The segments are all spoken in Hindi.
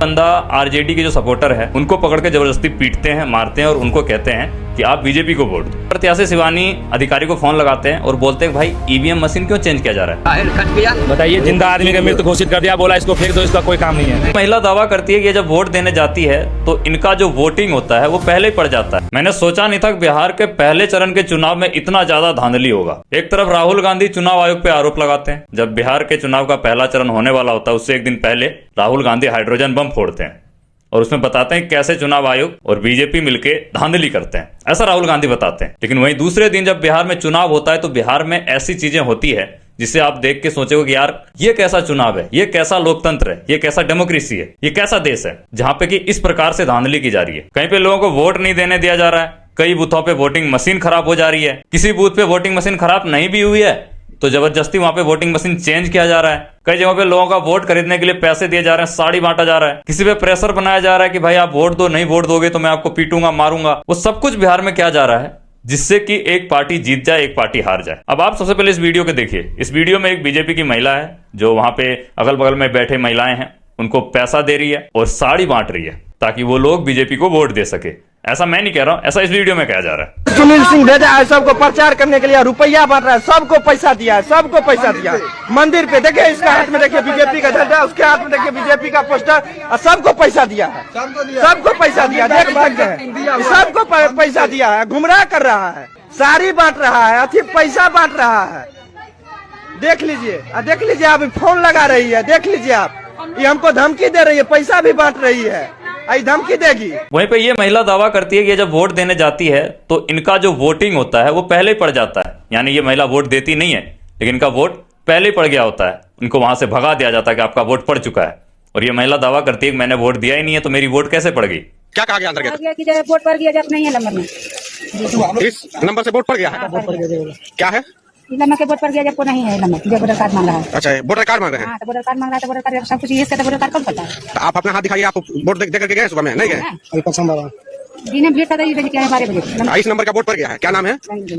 बंदा आरजेडी के जो सपोर्टर है उनको पकड़ के जबरदस्ती पीटते हैं, मारते हैं और उनको कहते हैं कि आप बीजेपी को वोट दो। प्रत्याशी शिवानी अधिकारी को फोन लगाते हैं और बोलते हैं भाई ईवीएम मशीन क्यों चेंज किया जा रहा है। बताइए, जिंदा आदमी का मृत घोषित कर दिया, बोला इसको फेंक दो, इसका कोई काम नहीं है। महिला दावा करती है कि जब वोट देने जाती है तो इनका जो वोटिंग होता है वो पहले ही पड़ जाता है। मैंने सोचा नहीं था कि बिहार के पहले चरण के चुनाव में इतना ज्यादा धांधली होगा। एक तरफ राहुल गांधी चुनाव आयोग पे आरोप लगाते हैं, जब बिहार के चुनाव का पहला चरण होने वाला होता है उससे एक दिन पहले राहुल गांधी हाइड्रोजन बम फोड़ते हैं और उसमें बताते हैं कैसे चुनाव आयोग और बीजेपी मिलके धांधली करते हैं, ऐसा राहुल गांधी बताते हैं। लेकिन वहीं दूसरे दिन जब बिहार में चुनाव होता है तो बिहार में ऐसी चीजें होती है जिसे आप देख के सोचोगे कि यार ये कैसा चुनाव है, ये कैसा लोकतंत्र है, ये कैसा डेमोक्रेसी है, ये कैसा देश है जहां पे कि इस प्रकार से धांधली की जा रही है। कहीं पे लोगों को वोट नहीं देने दिया जा रहा है, कई बूथों पे वोटिंग मशीन खराब हो जा रही है, किसी बूथ पे वोटिंग मशीन खराब नहीं भी हुई है तो जबरदस्ती वहां पे वोटिंग मशीन चेंज किया जा रहा है। कई जगहों पे लोगों का वोट खरीदने के लिए पैसे दिए जा रहे हैं, साड़ी बांटा जा रहा है, किसी पे प्रेशर बनाया जा रहा है कि भाई आप वोट दो, नहीं वोट दोगे तो मैं आपको पीटूंगा, मारूंगा। वो सब कुछ बिहार में क्या जा रहा है जिससे कि एक पार्टी जीत जाए, एक पार्टी हार जाए। अब आप सबसे पहले इस वीडियो को देखिए। इस वीडियो में एक बीजेपी की महिला है जो वहां पे अगल बगल में बैठे महिलाएं हैं उनको पैसा दे रही है और साड़ी बांट रही है ताकि वो लोग बीजेपी को वोट दे सके। ऐसा मैं नहीं कह रहा हूं, ऐसा इस वीडियो में कहा जा रहा है। सुनील सिंह भेजा है सबको प्रचार करने के लिए, रुपया बांट रहा है, सबको पैसा दिया है, सबको पैसा दिया है। मंदिर पे देखिए, इसका हाथ में देखिए बीजेपी का झंडा, उसके हाथ में देखिए बीजेपी का पोस्टर, और सबको पैसा दिया है, सबको पैसा दिया, देख सकते हैं, सबको पैसा दिया है। गुमराह कर रहा है, साड़ी बांट रहा है, अति पैसा बांट रहा है। देख लीजिए, देख लीजिए, आप फोन लगा रही है, देख लीजिए आप, ये हमको धमकी दे रही है, पैसा भी बांट रही है, धमकी देगी। वहीं पे ये महिला दावा करती है कि जब वोट देने जाती है तो इनका जो वोटिंग होता है वो पहले ही पड़ जाता है। यानी ये महिला वोट देती नहीं है लेकिन इनका वोट पहले ही पड़ गया होता है, इनको वहां से भगा दिया जाता है कि आपका वोट पड़ चुका है। और ये महिला दावा करती है कि मैंने वोट दिया ही नहीं है तो मेरी वोट कैसे पड़ गई। क्या कहा गया अंतर्गत? वोट पड़ गया, जब नहीं है नंबर में, इस नंबर से वोट पड़ गया है, क्या है नंबर के वोट पड़ गया, जब नहीं है नंबर, जब वोटर कार्ड मांग रहा है। अच्छा, वोटर कार्ड मांग रहे हैं। हाँ, तो वोटर कार्ड मांग रहा है, तो वोटर कार्ड सब कुछ ये से वोटर कार्ड कौन करता है? तो आप अपना हाथ दिखाइए, आप वोट दे करके गए सुबह में? नहीं गए? जिन्हें भेज था ये क्या है 12 बजे। इस नंबर का वोट पड़ गया है। क्या नाम है?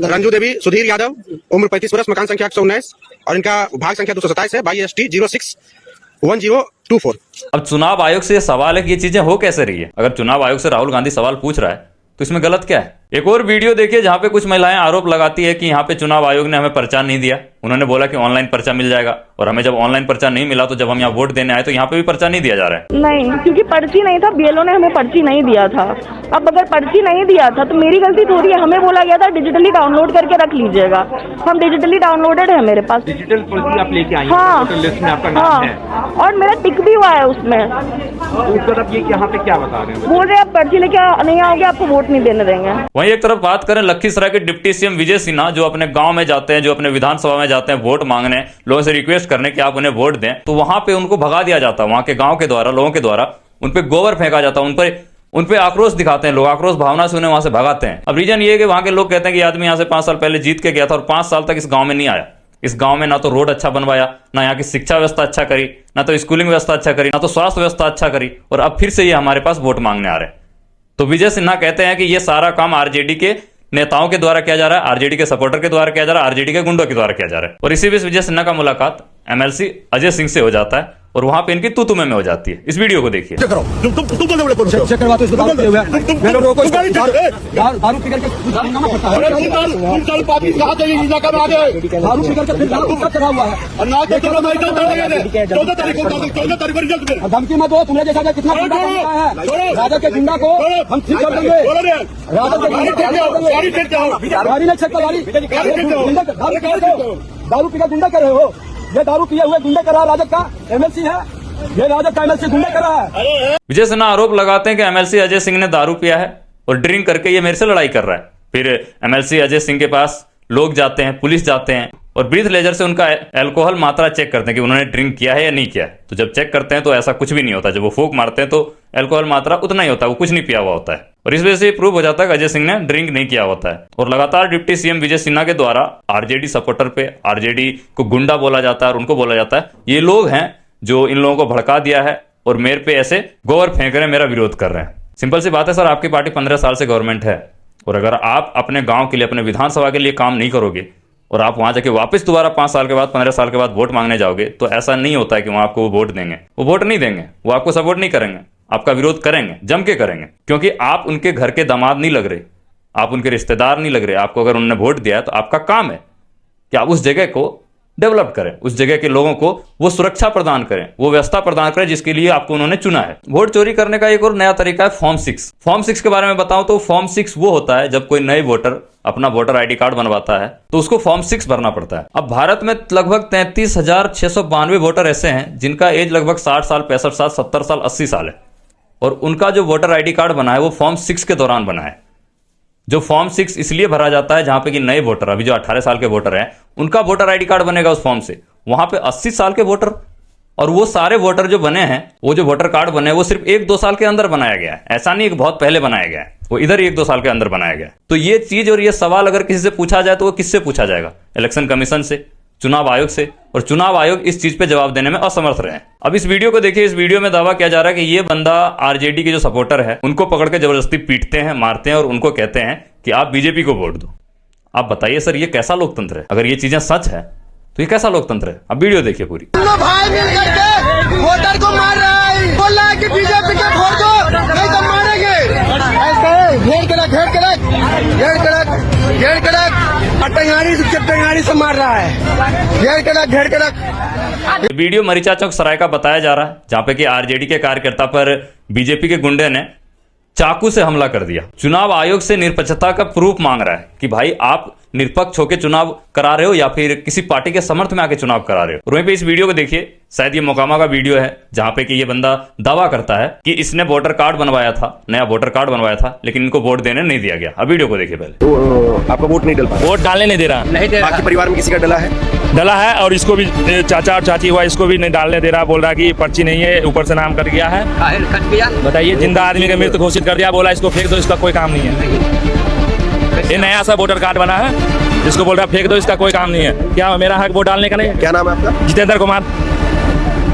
रंजू देवी सुधीर यादव, उम्र 35 वर्ष, मकान संख्या 119 और इनका भाग संख्या 227 है, BST 061024। अब चुनाव आयोग से ये सवाल है कि ये चीजें हो कैसे रही है। अगर चुनाव आयोग से राहुल गांधी सवाल पूछ रहा है तो इसमें गलत क्या है। एक और वीडियो देखिए जहां पे कुछ महिलाएं आरोप लगाती है कि यहाँ पे चुनाव आयोग ने हमें पर्चा नहीं दिया। उन्होंने बोला कि ऑनलाइन पर्चा मिल जाएगा और हमें जब ऑनलाइन पर्चा नहीं मिला तो जब हम यहाँ वोट देने आए तो यहाँ पे भी पर्चा नहीं दिया जा रहा है। नहीं, क्योंकि पर्ची नहीं था, बीएलओ ने हमें पर्ची नहीं दिया था। अब अगर पर्ची नहीं दिया था तो मेरी गलती थोड़ी है। हमें बोला गया था डिजिटली डाउनलोड करके रख लीजिएगा, हम डिजिटली डाउनलोडेड है मेरे पास। डिजिटल पर्ची आप लेके आई हैं, हाँ, वोटर लिस्ट में आपका नाम है और मेरा टिक भी हुआ है उसमें। तो उस तरफ ये यहाँ पे क्या बता रहे हैं? बोल रहे आप पर्ची लेके नहीं आओगे आपको वोट नहीं देने देंगे। वहीं एक तरफ बात करें लखीसराय के डिप्टी सीएम विजय सिन्हा जो अपने गांव में जाते हैं, जो अपने विधानसभा में जाते हैं वोट मांगने, लोगों से रिक्वेस्ट करने कि आप उन्हें वोट दें, तो वहां पे उनको भगा दिया जाता है। वहां के गांव के द्वारा, लोगों के द्वारा उन पे गोबर फेंका जाता है, उन पे आक्रोश दिखाते हैं लोग, आक्रोश भावना से उन्हें वहां से भगाते हैं। अब रीजन ये है कि वहां के लोग कहते हैं कि आदमी यहाँ से 5 साल पहले जीत के गया था और 5 साल तक इस गांव में नहीं आया। इस गांव में ना तो रोड अच्छा बनवाया, ना यहाँ की शिक्षा व्यवस्था अच्छा करी, ना तो स्कूलिंग व्यवस्था अच्छा करी, ना तो स्वास्थ्य व्यवस्था अच्छा करी, और अब फिर से ये हमारे पास वोट मांगने आ रहे हैं। तो विजय सिन्हा कहते हैं कि ये सारा काम आरजेडी के नेताओं के द्वारा किया जा रहा है, आरजेडी के सपोर्टर के द्वारा किया जा रहा है, आरजेडी के गुंडों के द्वारा किया जा रहा है। और इसी बीच विजय सिन्हा का मुलाकात एमएलसी अजय सिंह से हो जाता है और वहां पे इनकी तू में हो जाती है। इस वीडियो को देखिए। चेक करवाते इसको दारू पी करके हंगामा करता है, दारू पी करके फिर दारू चढ़ा हुआ है। धमकी मत दो, तुमने देखा कितना गुंडा है। राजा के गुंडा को हम ठीक कर देंगे, राजा के गाड़ी नहीं सकता, दारू पी का गुंडा कर रहे हो। ये दारू पिए हुए गुंडे कर रहा है, राजद का एमएलसी है, ये राजद का एमएलसी गुंडे कर रहा है। विजय सिन्हा आरोप लगाते हैं कि एमएलसी अजय सिंह ने दारू पिया है और ड्रिंक करके ये मेरे से लड़ाई कर रहा है। फिर एमएलसी अजय सिंह के पास लोग जाते हैं, पुलिस जाते हैं और ब्रीथ लेजर से उनका अल्कोहल मात्रा चेक करते हैं कि उन्होंने ड्रिंक किया है या नहीं किया है। तो जब चेक करते हैं तो ऐसा कुछ भी नहीं होता। जब वो फूंक मारते हैं तो अल्कोहल मात्रा उतना ही होता है, वो कुछ नहीं पिया हुआ होता है। और इस वजह से प्रूव हो जाता है कि अजय सिंह ने ड्रिंक नहीं किया होता है। और लगातार डिप्टी सीएम विजय सिन्हा के द्वारा आरजेडी सपोर्टर पे, आरजेडी को गुंडा बोला जाता है और उनको बोला जाता है ये लोग हैं जो इन लोगों को भड़का दिया है और मेरे पे ऐसे गोबर फेंक रहे हैं, मेरा विरोध कर रहे हैं। सिंपल सी बात है सर, आपकी पार्टी 15 साल से गवर्नमेंट है और अगर आप अपने गांव के लिए, अपने विधानसभा के लिए काम नहीं करोगे और आप वहां जाके वापस दोबारा 5 साल के बाद, 15 साल के बाद वोट मांगने जाओगे तो ऐसा नहीं होता है कि वहां आपको वो वोट देंगे। वो वोट नहीं देंगे, वो आपको सपोर्ट नहीं करेंगे। आपका विरोध करेंगे, जम के करेंगे, क्योंकि आप उनके घर के दामाद नहीं लग रहे, आप उनके रिश्तेदार नहीं लग रहे। आपको अगर उन्होंने वोट दिया है तो आपका काम है कि आप उस जगह को डेवलप करें, उस जगह के लोगों को वो सुरक्षा प्रदान करें, वो व्यवस्था प्रदान करें जिसके लिए आपको उन्होंने चुना है। वोट चोरी करने का एक और नया तरीका है फॉर्म 6। फॉर्म 6 के बारे में बताऊं तो फॉर्म 6 वो होता है जब कोई नए वोटर अपना वोटर आईडी कार्ड बनवाता है तो उसको फॉर्म 6 भरना पड़ता है। अब भारत में लगभग 33,692 वोटर ऐसे हैं जिनका एज लगभग 60 साल, 65 साल, 70 साल, 80 साल है, और उनका जो वोटर आईडी कार्ड बना है वो फॉर्म 6 के दौरान बना है। जो फॉर्म 6 इसलिए भरा जाता है जहां पे कि नए वोटर, अभी जो 18 साल के वोटर हैं, उनका वोटर आईडी कार्ड बनेगा उस फॉर्म से। वहां पे 80 साल के वोटर और वो सारे वोटर जो बने हैं, वो जो वोटर कार्ड बने वो सिर्फ 1-2 साल के अंदर बनाया गया है, ऐसा नहीं कि बहुत पहले बनाया गया है, वो इधर 1-2 साल के अंदर बनाया गया है। तो ये चीज और ये सवाल अगर किसी से पूछा जाए तो वो किससे पूछा जाएगा? इलेक्शन कमीशन से, चुनाव आयोग से, और चुनाव आयोग इस चीज पे जवाब देने में असमर्थ रहे। अब इस वीडियो को देखिए, इस वीडियो में दावा किया जा रहा है कि ये बंदा आरजेडी के जो सपोर्टर है उनको पकड़ के जबरदस्ती पीटते हैं, मारते हैं और उनको कहते हैं कि आप बीजेपी को वोट दो। आप बताइए सर, ये कैसा लोकतंत्र है? अगर ये चीजें सच है तो ये कैसा लोकतंत्र है? अब वीडियो देखिए पूरी। भाई मिल करके वोटर को मार रहा है, बोल रहा है कि बीजेपी के वोट दो नहीं तो मारेंगे। घेर कड़क टंगारी से मार रहा है, घेर कड़क। वीडियो मरीचा चौक सराय का बताया जा रहा है जहां पे कि आरजेडी के कार्यकर्ता पर बीजेपी के गुंडे ने चाकू से हमला कर दिया। चुनाव आयोग से निष्पक्षता का प्रूफ मांग रहा है कि भाई आप निष्पक्ष होकर चुनाव करा रहे हो या फिर किसी पार्टी के समर्थन में आके चुनाव करा रहे हो। और वहीं पे इस वीडियो को देखिए, शायद ये मोकामा का वीडियो है जहां पे कि ये बंदा दावा करता है कि इसने वोटर कार्ड बनवाया था, नया वोटर कार्ड बनवाया था, लेकिन इनको वोट देने नहीं दिया गया। अब वीडियो को देखिए पहले। तो आपका वोट नहीं डल पाया? वोट डालने नहीं दे रहा। बाकी परिवार में किसी का डला है? और इसको भी चाचा और चाची हुआ, इसको भी नहीं डालने दे रहा। बोल रहा कि पर्ची नहीं है, ऊपर से नाम कट गया है। बताइए, जिंदा आदमी का मृत घोषित कर दिया, बोला इसको फेंक दो, इसका कोई काम नहीं है। ये नया सा वोटर कार्ड बना है, इसको बोल रहा फेंक दो, इसका कोई काम नहीं है। क्या मेरा हक वोट डालने का नहीं? क्या नाम है आपका? जितेंद्र कुमार।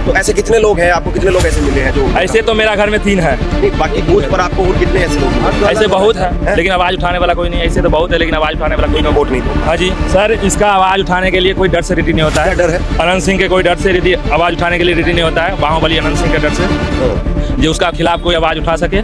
तो ऐसे कितने लोग हैं? आपको कितने लोग ऐसे मिले हैं जो? ऐसे तो मेरा घर में 3 है। बाकी बूथ पर आपको वोट कितने ऐसे लोग? ऐसे बहुत है, लेकिन आवाज उठाने वाला कोई नहीं। ऐसे तो बहुत है, लेकिन आवाज उठाने वाला कोई नहीं। वोट नहीं दो। हाँ जी सर, इसका आवाज उठाने के लिए कोई डर से रेडी नहीं होता है। क्या डर है? अनंत सिंह के कोई डर से रेडी आवाज उठाने के लिए रेडी नहीं होता है। बाहुबली अनंत सिंह के डर से, जो उसका खिलाफ कोई आवाज उठा सके।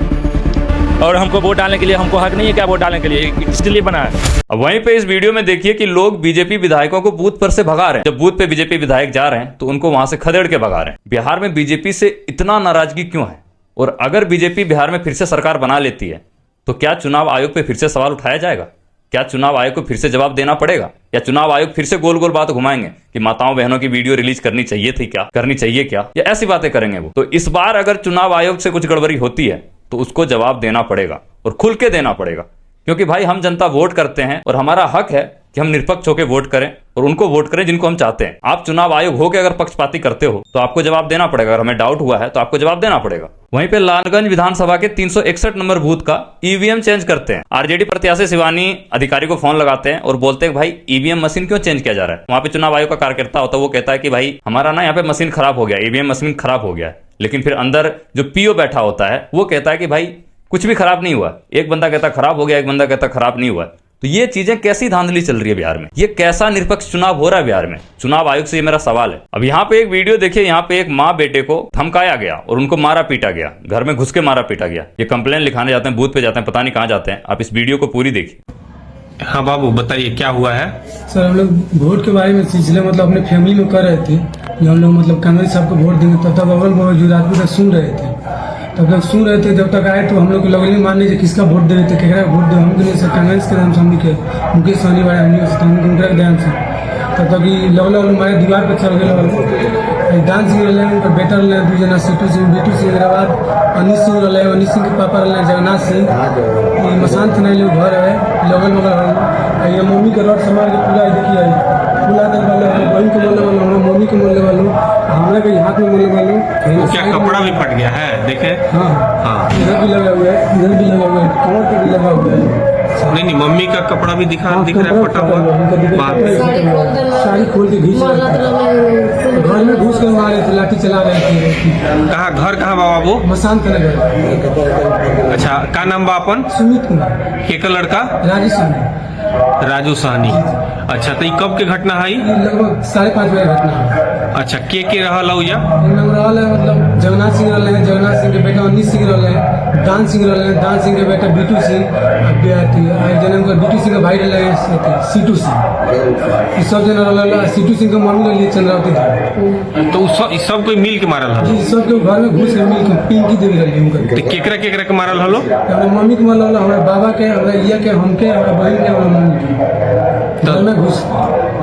और हमको वोट डालने के लिए हमको हक नहीं है क्या? वोट डालने के लिए किसके लिए बना है? अब वहीं पे इस वीडियो में देखिए कि लोग बीजेपी विधायकों को बूथ पर से भगा रहे हैं। जब बूथ पे बीजेपी विधायक जा रहे हैं तो उनको वहां से खदेड़ के भगा रहे हैं। बिहार में बीजेपी से इतना नाराजगी क्यों है? और अगर बीजेपी बिहार में फिर से सरकार बना लेती है तो क्या चुनाव आयोग पे फिर से सवाल उठाया जाएगा? क्या चुनाव आयोग को फिर से जवाब देना पड़ेगा? या चुनाव आयोग फिर से गोल गोल बात घुमाएंगे कि माताओं बहनों की वीडियो रिलीज करनी चाहिए थी क्या, करनी चाहिए क्या, या ऐसी बातें करेंगे वो? तो इस बार अगर चुनाव आयोग से कुछ गड़बड़ी होती है तो उसको जवाब देना पड़ेगा और खुल के देना पड़ेगा, क्योंकि भाई हम जनता वोट करते हैं और हमारा हक है कि हम निष्पक्ष होकर वोट करें और उनको वोट करें जिनको हम चाहते हैं। आप चुनाव आयोग होकर अगर पक्षपाती करते हो तो आपको जवाब देना पड़ेगा। अगर हमें डाउट हुआ है तो आपको जवाब देना पड़ेगा। वहीं पे लालगंज विधानसभा के 361 नंबर बूथ का ईवीएम चेंज करते हैं। आरजेडी प्रत्याशी शिवानी अधिकारी को फोन लगाते हैं और बोलते हैं भाई ईवीएम मशीन क्यों चेंज किया जा रहा है? वहां पे चुनाव आयोग का कार्यकर्ता होता है, वो कहता है कि भाई हमारा ना यहाँ पे मशीन खराब हो गया, ईवीएम मशीन खराब हो गया है। लेकिन फिर अंदर जो पीओ बैठा होता है वो कहता है कि भाई कुछ भी खराब नहीं हुआ। एक बंदा कहता खराब हो गया, एक बंदा कहता खराब नहीं हुआ। तो ये चीजें कैसी धांधली चल रही है बिहार में? ये कैसा निष्पक्ष चुनाव हो रहा है बिहार में? चुनाव आयोग से ये मेरा सवाल है। अब यहाँ पे एक वीडियो देखिए, यहाँ पे एक माँ बेटे को धमकाया गया और उनको मारा पीटा गया, घर में घुस के मारा पीटा गया। ये कंप्लेन लिखाने जाते हैं, बूथ पे जाते हैं, पता नहीं कहाँ जाते हैं। आप इस वीडियो को पूरी देखिए। हाँ बाबू बताइए क्या हुआ है? सर हम लोग वोट के बारे में सिलसिले मतलब अपने फैमिली में कर रहे थे कि हम लोग मतलब कांग्रेस साहब को वोट देंगे, तब तक अगल बगल जो आदमी तक सुन रहे थे, तब तक सुन रहे थे। जब तक आए तो हम लोग लगने मानने से किसका वोट दे रहे थे, केकरा वोट दे, हमके लिए सर कांग्रेस के नाम से हमने के मुकेश सहनी वाले हमने उनका ध्यान से तब तक लगल हमारे दीवार पर चल गए। डांस उनका बेटा रहे 2 जना सीटू सिंह, बीटू सिंह, अनिश सिंह रहे, अनिश सिंह के पापा रहे जगन्नाथ सिंह, मशांत नहीं लोग घर है लगल बगल। ये मम्मी के रट समार के पूरा देखिए पूरा दल वाले बहन को बोलने वालों, हमारे मम्मी को बोलने वालों, हमारे के हाथ में बोलने वालों। क्या कपड़ा भी फट गया है? देखे हाँ हाँ, इधर भी लगा हुआ है, इधर भी लगा हुआ है, कमर पे भी लगा हुआ है। नहीं मम्मी का कपड़ा भी दिख रहा है फटा हुआ। साड़ी खोल के घींच घर में घुस के मारे थे, लाठी चला रहे थे। कहाँ घर कहाँ बाबू? मशांत नगर। अच्छा, का नाम बा अपन? सुमित कुमार। के का लड़का? राजू साहनी। राजू साहनी। अच्छा, तो ये कब के घटना है? लगभग 5:30 बजे घटना है। अच्छा के रहल हो या नाम रहल है मतलब जगन्नाथ सिंह रहल है, जगन्नाथ सिंह के बेटा अनिल सिंह रहल है, दान सिंह रहल है, दान सिंह के बेटा बीटू सिंह, जन्म का बीटू सिंह का भाई रहल है सीटू सिंह, ई सब जना रहल है। सीटू सिंह के मम्मी रहल है चंद्रावती। तो ई सब कोई मिल के मारल हल? जी सब के घर में घुस के मिल के पिंकी देवी रहल है उनकर। तो केकरा के मारल हलो? हमरा मम्मी के मारल, हमरा बाबा के, हमरा इया के, हमके, हमरा बहन के, हमरा मम्मी के घर में घुस।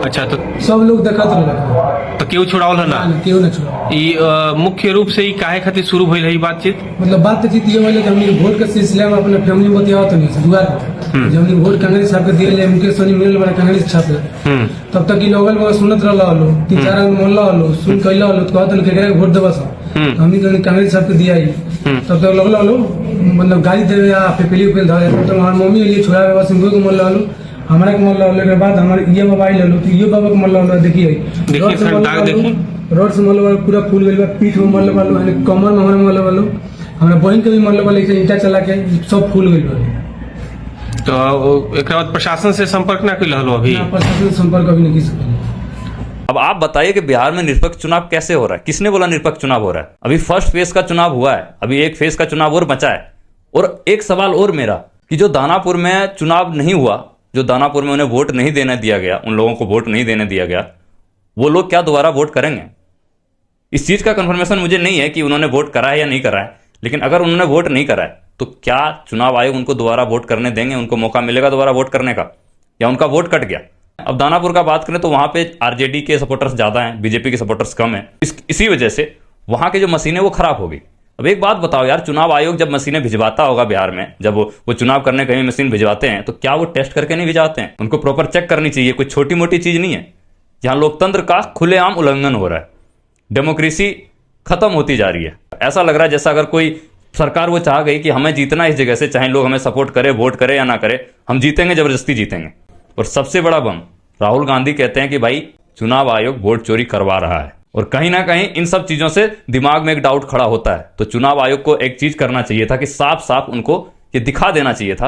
अच्छा तो सब लोग देखत रहल तो केहू छुड़ावल है ना? केहू न छोड़ा। ई मुख्य रूप से ई काहे खातिर शुरू भइल है ई बातचीत? मतलब बातचीत ये वाले कि हमने वोट के सिलसिले में अपने फैमिली में बतियावत नहीं दुआर जब हमने वोट कांग्रेस साहब के दिए ले मुकेश सोनी मिलल बड़ा कांग्रेस छाप तब तक ई लोगल में सुनत रहल हलो 3-4 आदमी मोहल्ला हलो सुन कैला हलो तो कहत केकरा के वोट देबस हमनी के कांग्रेस साहब के दिया ही तब तक लगल हलो मतलब गाड़ी देवे या पेपली पे धरे तो हमार मम्मी लिए छोड़ा बस सिंधु के मोहल्ला हलो हमारे के मोहल्ला होले के बाद हमारे ये मोबाइल हलो तो ये बाबा के मोहल्ला हलो देखिए सर दाग देखिए रोड से मोहल्ला पूरा फूल गइल बा पीठ में मोहल्ला वालो यानी कमर में हमारे मोहल्ला वालो हमरा बहन के भी मोहल्ला वाले ईंटा चला के सब फूल गइल बा। तो एक बाद प्रशासन से संपर्क ना कैल हलो? अभी प्रशासन से संपर्क अभी नहीं किया। अब आप बताइए कि बिहार में निरपेक्ष चुनाव कैसे हो रहा है? किसने बोला निरपेक्ष चुनाव हो रहा है? अभी फर्स्ट फेज का चुनाव हुआ है, अभी एक फेज का चुनाव और बचा है। और एक सवाल और मेरा कि जो दानापुर में चुनाव नहीं हुआ, जो दानापुर में उन्हें वोट नहीं देने दिया गया, उन लोगों को वोट नहीं देने दिया गया, वो लोग क्या दोबारा वोट करेंगे? इस चीज का कंफर्मेशन मुझे नहीं है कि उन्होंने वोट करा है या नहीं करा है, लेकिन अगर उन्होंने वोट नहीं करा है तो क्या चुनाव आयोग उनको दोबारा वोट करने देंगे? उनको मौका मिलेगा दोबारा वोट करने का, या उनका वोट कट गया? अब दानापुर का बात करें तो वहां पे आरजेडी के सपोर्टर्स ज्यादा हैं, बीजेपी के सपोर्टर्स कम हैं। इसी वजह से वहां की जो मशीनें वो खराब हो गई। अब एक बात बताओ यार, चुनाव आयोग जब मशीनें भिजवाता होगा बिहार में, जब वो चुनाव करने कहीं मशीन भिजवाते हैं तो क्या वो टेस्ट करके नहीं भिजवाते हैं? उनको प्रॉपर चेक करनी चाहिए। कोई छोटी मोटी चीज नहीं है। यहाँ लोकतंत्र का खुलेआम उल्लंघन हो रहा है, डेमोक्रेसी खत्म होती जा रही है। ऐसा लग रहा है जैसा अगर कोई सरकार वो चाह गई कि हमें जीतना इस जगह से, चाहे लोग हमें सपोर्ट करे, वोट करे या ना करे, हम जीतेंगे, जबरदस्ती जीतेंगे। और सबसे बड़ा बम, राहुल गांधी कहते हैं कि भाई चुनाव आयोग वोट चोरी करवा रहा है। और कहीं ना कहीं इन सब चीजों से दिमाग में एक डाउट खड़ा होता है। तो चुनाव आयोग को एक चीज करना चाहिए था कि साफ साफ उनको ये दिखा देना चाहिए था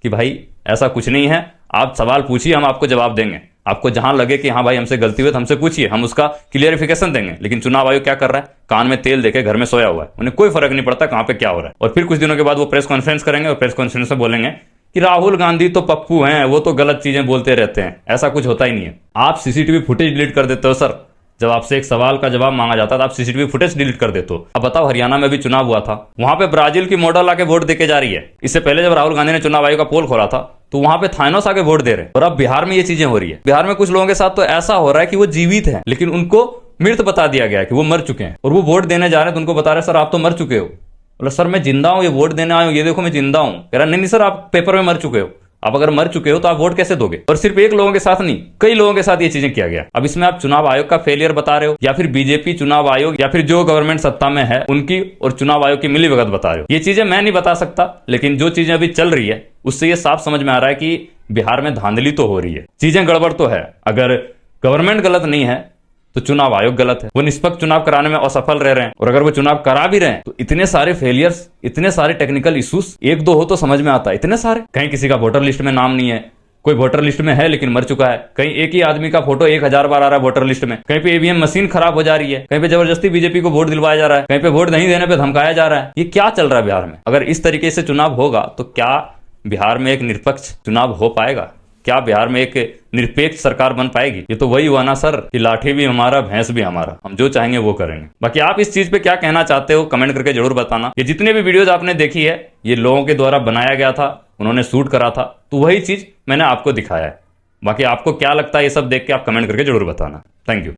कि भाई ऐसा कुछ नहीं है, आप सवाल पूछिए, हम आपको जवाब देंगे। आपको जहां लगे कि हाँ भाई हमसे गलती हुई तो हमसे पूछिए, हम उसका क्लियरिफिकेशन देंगे। लेकिन चुनाव आयोग क्या कर रहा है? कान में तेल देके घर में सोया हुआ है, उन्हें कोई फर्क नहीं पड़ता कहां पे क्या हो रहा है। और फिर कुछ दिनों के बाद वो प्रेस कॉन्फ्रेंस करेंगे और प्रेस कॉन्फ्रेंस में बोलेंगे कि राहुल गांधी तो पप्पू हैं, वो तो गलत चीजें बोलते रहते हैं। ऐसा कुछ होता ही नहीं है। आप सीसीटीवी फुटेज डिलीट कर देते हो सर। जब आपसे एक सवाल का जवाब मांगा जाता है तो आप सीसीटीवी फुटेज डिलीट कर देते हो। अब बताओ, हरियाणा में भी चुनाव हुआ था, वहां पे ब्राजील की मॉडल आके वोट देके जा रही है। इससे पहले जब राहुल गांधी ने चुनाव आयोग का पोल खोला था तो वहां पे थाइनोस आके वोट दे रहे हैं। और अब बिहार में ये चीजें हो रही है। बिहार में कुछ लोगों के साथ तो ऐसा हो रहा है कि वो जीवित हैं, लेकिन उनको मृत बता दिया गया है कि वो मर चुके हैं। और वो वोट देने जा रहे हैं तो उनको बता रहे सर आप तो मर चुके हो। बोला सर मैं जिंदा हूं, ये वोट देने आया हूं, ये देखो मैं जिंदा हूं। कह रहा नहीं सर आप पेपर में मर चुके हो। आप अगर मर चुके हो तो आप वोट कैसे दोगे? और सिर्फ एक लोगों के साथ नहीं, कई लोगों के साथ ये चीजें किया गया। अब इसमें आप चुनाव आयोग का फेलियर बता रहे हो, या फिर बीजेपी चुनाव आयोग, या फिर जो गवर्नमेंट सत्ता में है उनकी और चुनाव आयोग की मिलीभगत बता रहे हो। ये चीजें मैं नहीं बता सकता, लेकिन जो चीजें अभी चल रही है उससे ये साफ समझ में आ रहा है कि बिहार में धांधली तो हो रही है, चीजें गड़बड़ तो है। अगर गवर्नमेंट गलत नहीं है तो चुनाव आयोग गलत है। वो निष्पक्ष चुनाव कराने में असफल रह रहे हैं। और अगर वो चुनाव करा भी रहे हैं तो इतने सारे फेलियर्स, इतने सारे टेक्निकल इश्यूज, एक दो हो तो समझ में आता है, इतने सारे। कहीं किसी का वोटर लिस्ट में नाम नहीं है, कोई वोटर लिस्ट में है लेकिन मर चुका है। कहीं एक ही आदमी का फोटो 1000 बार आ रहा है वोटर लिस्ट में। कहीं पे ईवीएम मशीन खराब हो जा रही है, कहीं पे जबरदस्ती बीजेपी को वोट दिलवाया जा रहा है, कहीं पे वोट नहीं देने पे धमकाया जा रहा है। ये क्या चल रहा है बिहार में? अगर इस तरीके से चुनाव होगा तो क्या बिहार में एक निष्पक्ष चुनाव हो पाएगा? क्या बिहार में एक निरपेक्ष सरकार बन पाएगी? ये तो वही हुआ ना सर कि लाठी भी हमारा, भैंस भी हमारा, हम जो चाहेंगे वो करेंगे। बाकी आप इस चीज पे क्या कहना चाहते हो कमेंट करके जरूर बताना। ये जितने भी वीडियोज आपने देखी है ये लोगों के द्वारा बनाया गया था, उन्होंने शूट करा था, तो वही चीज मैंने आपको दिखाया है। बाकी आपको क्या लगता है ये सब देख के आप कमेंट करके जरूर बताना। Thank you.